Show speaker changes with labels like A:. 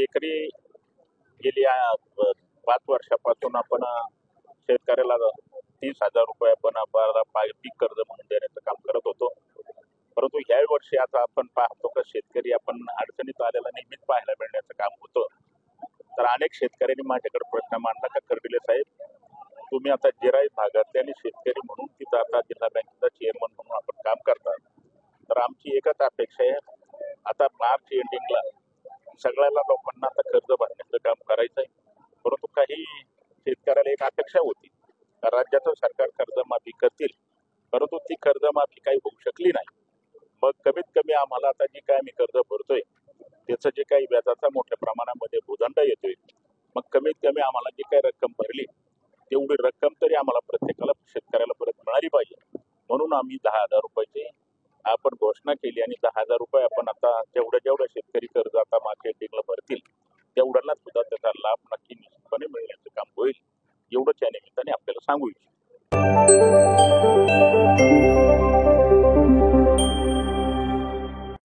A: एकरी गेल्या 5 वर्षापासून आपण शेतकऱ्याला 30,000 रुपये आपण पीक कर्ज म्हणून देण्याचं काम करत होतो. परंतु ह्या वर्षी आता आपण पाहतो की शेतकरी आपण अडचणीत आलेला नेहमीच पाहायला मिळण्याचं काम होतं. तर अनेक शेतकऱ्यांनी माझ्याकडे प्रश्न मांडला का कर्डिले साहेब, तुम्ही आता जिराई भागातले आणि शेतकरी म्हणून तिथं आता जिल्हा बँकेचा चेअरमन म्हणून आपण काम करता. तर आमची एकच अपेक्षा आहे, आता मार्च एंडिंगला सगळ्याला लोकांना आता कर्ज भरण्याचं काम करायचं आहे. परंतु काही शेतकऱ्याला एक अपेक्षा होती, राज्याचं सरकार कर्जमाफी करतील, परंतु ती कर्जमाफी काही होऊ शकली नाही. मग कमीत कमी आम्हाला आता जी काय आम्ही कर्ज भरतोय त्याचं जे काही व्याजाचा मोठ्या प्रमाणामध्ये भूदंड येतोय, मग कमीत कमी आम्हाला जी काही रक्कम भरली तेवढी रक्कम तरी आम्हाला प्रत्येकाला शेतकऱ्याला परत मिळाली पाहिजे. म्हणून आम्ही 10,000 रुपयाची आपण घोषणा केली आणि 10,000 रुपये आपण आता जेवढ्या शेतकरी कर्ज आता मार्केटिंगला भरतील तेवढ्यांना सुद्धा त्याचा लाभ नक्की निश्चितपणे मिळण्याचं काम होईल. एवढंच या निमित्ताने आपल्याला सांगू इच्छितो.